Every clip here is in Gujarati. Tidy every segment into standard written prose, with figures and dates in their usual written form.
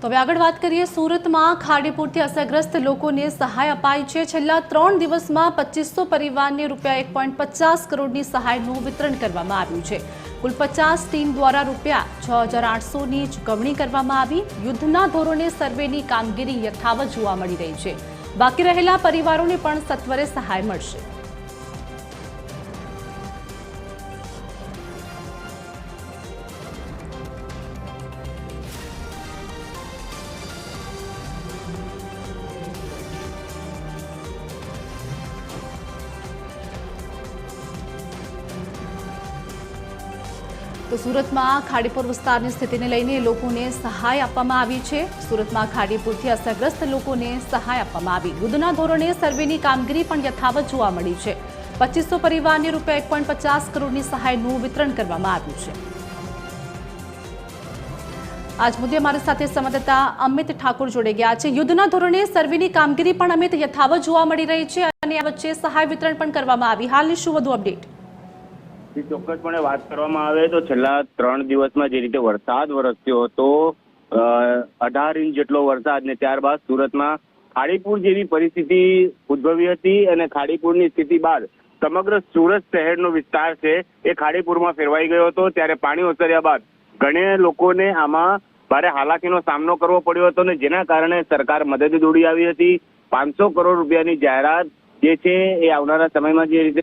તો હવે આગળ વાત કરીએ સુરતમાં ખાડીપુરથી અસરગ્રસ્ત લોકોને સહાય અપાઈ છે। છેલ્લા 3 દિવસમાં 2500 પરિવારને રૂપિયા 1.50 કરોડની સહાયનું વિતરણ કરવામાં આવ્યું છે। કુલ 50 ટીમ દ્વારા રૂપિયા 6800ની ચૂકવણી કરવામાં આવી। યુદ્ધના ધોરણે સર્વેની કામગીરી યથાવત જોવા મળી રહી છે। બાકી રહેલા પરિવારોને પણ સત્વરે સહાય મળશે। તો સુરતમાં ખાડીપુર વિસ્તારની સ્થિતિને લઈને લોકોને સહાય આપવામાં આવી છે। સુરતમાં ખાડીપુરથી અસરગ્રસ્ત લોકોને સહાય આપવામાં આવી। યુદ્ધના ધોરણે સર્વેની કામગીરી પણ યથાવત જોવા મળી છે। 2500 પરિવારને રૂપિયા 1.50 કરોડની સહાયનું વિતરણ કરવામાં આવ્યું છે। આજ મુદ્દે અમારી સાથે સંવાદદાતા અમિત ઠાકોર જોડે ગયા છે। યુદ્ધના ધોરણે સર્વેની કામગીરી પણ અમિત યથાવત જોવા મળી રહી છે અને આ વચ્ચે સહાય વિતરણ પણ કરવામાં આવી। હાલની શું વધુ અપડેટ? ચોક્કસપણે વાત કરવામાં આવે તો છેલ્લા 3 દિવસમાં જે રીતે વરસાદ વરસ્યો હતો 18 ઇંચ જેટલો વરસાદ ને ત્યારબાદ સુરતમાં ખાડીપુર જેવી પરિસ્થિતિ ઉદ્ભવી હતી અને ખાડીપુરની સ્થિતિ બાદ સમગ્ર સુરત શહેરનો વિસ્તાર છે એ ખાડીપુરમાં ફેરવાઈ ગયો હતો। ત્યારે પાણી ઓસર્યા બાદ ઘણા લોકોને આમાં ભારે હાલાકીનો સામનો કરવો પડ્યો હતો ને જેના કારણે સરકાર મદદ દોડી આવી હતી। 500 કરોડ રૂપિયાની જાહેરાત જે છે એ આવનારા સમયમાં જે રીતે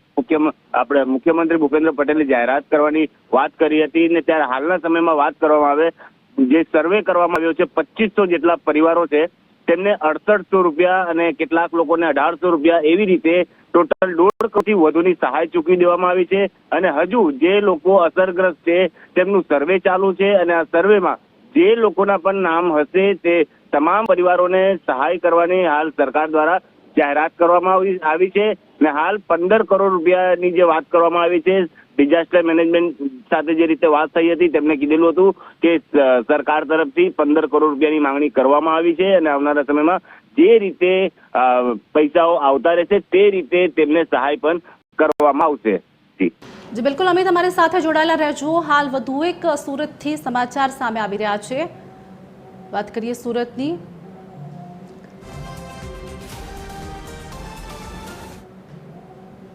મુખ્યમંત્રી ભૂપેન્દ્ર પટેલે જાહેરાત કરવાની વાત કરી હતી ને ત્યારે હાલના સમયમાં વાત કરવામાં આવે જે સર્વે કરવામાં આવ્યો છે 2500 જેટલા પરિવારો છે તેમને 6800 રૂપિયા અને કેટલાક લોકોને 1800 રૂપિયા એવી રીતે ટોટલ 1.5 કરોડથી વધુની સહાય ચૂકવી દેવામાં આવી છે અને હજુ જે લોકો અસરગ્રસ્ત છે તેમનું સર્વે ચાલુ છે અને આ સર્વેમાં જે લોકોના પણ નામ હશે તે તમામ પરિવારોને સહાય કરવાની હાલ સરકાર દ્વારા જાહેરાત કરવામાં આવી છે અને હાલ 15 કરોડ રૂપિયાની જે વાત કરવામાં આવી છે ડિઝાસ્ટર મેનેજમેન્ટ સાથે જે રીતે વાત થઈ હતી તેમને કીધેલું હતું કે સરકાર તરફથી 15 કરોડ રૂપિયાની માંગણી કરવામાં આવી છે અને આવનારા સમયમાં જે રીતે પૈસાઓ આવતા રહેશે તે રીતે તેમને સહાય પણ કરવામાં આવશે। જી બિલકુલ અમિત, અમારી સાથે જોડાયેલા રહેજો। હાલ વધુ એક સુરતથી સમાચાર સામે આવી રહ્યા છે। વાત કરીએ સુરતની।